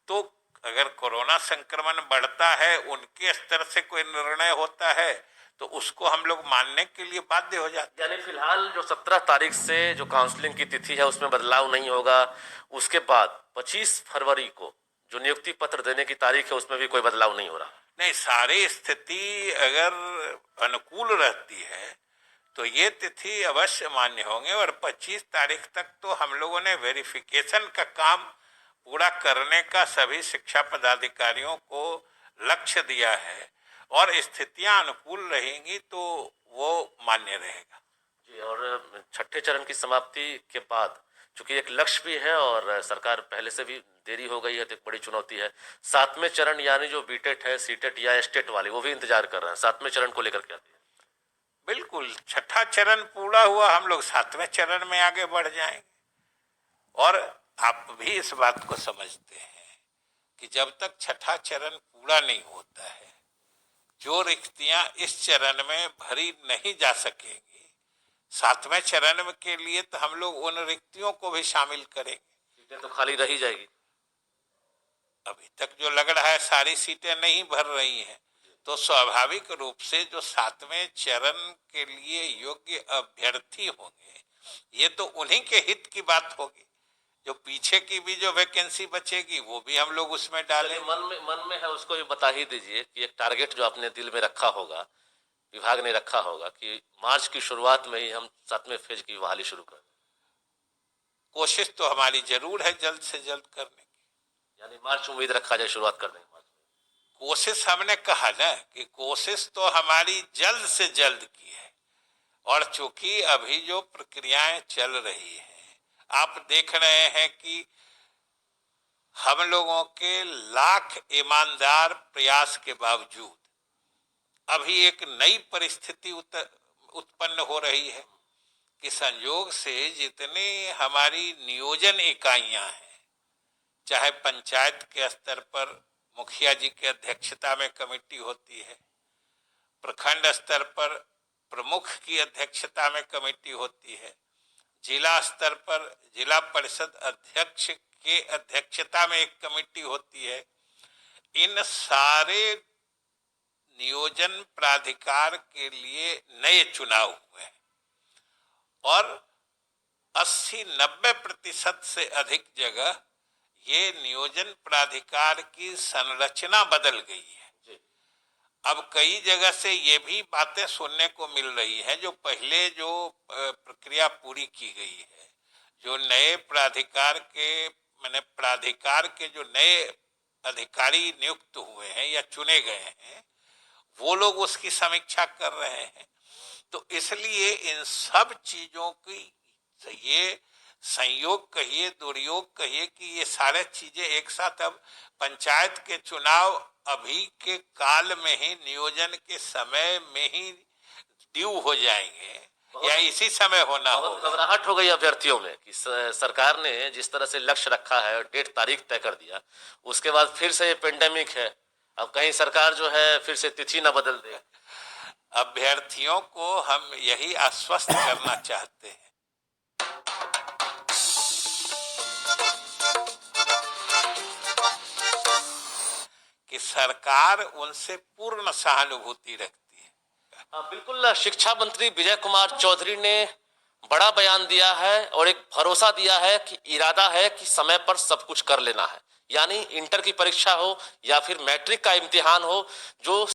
तो अगर कोरोना संक्रमण बढ़ता है, उनके स्तर से कोई निर्णय होता है, तो उसको हम लोग मानने के लिए बाध्य हो जाते हैं। यानी फिलहाल जो 17 तारीख से जो काउंसलिंग की तिथि है उसमें बदलाव नहीं होगा, उसके बाद 25 फरवरी को जो नियुक्ति पत्र देने की तारीख है उसमें भी कोई बदलाव नहीं हो रहा? नहीं, सारी स्थिति अगर अनुकूल रहती है तो ये तिथि अवश्य मान्य होंगे, और 25 तारीख तक तो हम लोगों ने वेरिफिकेशन का काम पूरा करने का सभी शिक्षा पदाधिकारियों को लक्ष्य दिया है, और स्थितियां अनुकूल रहेंगी तो वो मान्य रहेगा जी। और छठे चरण की समाप्ति के बाद चूंकि एक लक्ष्य भी है और सरकार पहले से भी देरी हो गई है तो एक बड़ी चुनौती है, सातवें चरण यानी जो बीटेट है, सीटेट या स्टेट वाले वो भी इंतजार कर रहे हैं, सातवें चरण को लेकर क्या? बिल्कुल, छठा चरण पूरा हुआ, हम लोग सातवें चरण में आगे बढ़ जाएंगे। और आप भी इस बात को समझते हैं कि जब तक छठा चरण पूरा नहीं होता है, जो रिक्तियां इस चरण में भरी नहीं जा सकेंगी, सातवें चरण के लिए तो हम लोग उन रिक्तियों को भी शामिल करेंगे। सीटें तो खाली रही जाएगी। अभी तक जो लग रहा है सारी सीटें नहीं भर रही हैं, तो स्वाभाविक रूप से जो सातवें चरण के लिए योग्य अभ्यर्थी होंगे, ये तो उन्हीं के हित की बात होगी। जो पीछे की भी जो वैकेंसी बचेगी वो भी हम लोग उसमें डालें। मन में है उसको भी बता ही दीजिए कि एक टारगेट जो आपने दिल में रखा होगा, विभाग ने रखा होगा कि मार्च की शुरुआत में ही हम सातवें फेज की बहाली शुरू कर। कोशिश तो हमारी जरूर है जल्द से जल्द करने की। यानी मार्च उम्मीद रखा जाए शुरुआत कर देंगे मार्च में। कोशिश हमने कहा ना कि कोशिश तो हमारी जल्द से जल्द की है, और चूंकि अभी जो प्रक्रियाएं चल रही है, आप देख रहे हैं कि हम लोगों के लाख ईमानदार प्रयास के बावजूद अभी एक नई परिस्थिति उत्पन्न हो रही है कि संयोग से जितने हमारी नियोजन इकाइयां हैं, चाहे पंचायत के स्तर पर मुखिया जी की अध्यक्षता में कमेटी होती है, प्रखंड स्तर पर प्रमुख की अध्यक्षता में कमेटी होती है, जिला स्तर पर जिला परिषद अध्यक्ष के अध्यक्षता में एक कमेटी होती है, इन सारे नियोजन प्राधिकार के लिए नए चुनाव हुए हैं, और 80-90% से अधिक जगह ये नियोजन प्राधिकार की संरचना बदल गई है। अब कई जगह से ये भी बातें सुनने को मिल रही है, जो पहले जो प्रक्रिया पूरी की गई है, जो नए प्राधिकार के जो नए अधिकारी नियुक्त हुए हैं या चुने गए हैं, वो लोग उसकी समीक्षा कर रहे हैं। तो इसलिए इन सब चीजों की ये संयोग कहिए, दुर्योग कहिए, कि ये सारे चीजें एक साथ अब पंचायत के चुनाव अभी के काल में ही, नियोजन के समय में ही ड्यू हो जाएंगे या इसी समय होना होगा। घबराहट हो गई अभ्यर्थियों में कि सरकार ने जिस तरह से लक्ष्य रखा है, डेट तारीख तय कर दिया, उसके बाद फिर से ये पेंडेमिक है, अब कहीं सरकार जो है फिर से तिथि न बदल दे। अभ्यर्थियों को हम यही आश्वस्त करना चाहते हैं कि सरकार उनसे पूर्ण सहानुभूति रखती है। हाँ बिल्कुल, शिक्षा मंत्री विजय कुमार चौधरी ने बड़ा बयान दिया है और एक भरोसा दिया है कि इरादा है कि समय पर सब कुछ कर लेना है। यानी इंटर की परीक्षा हो या फिर मैट्रिक का इम्तिहान हो, जो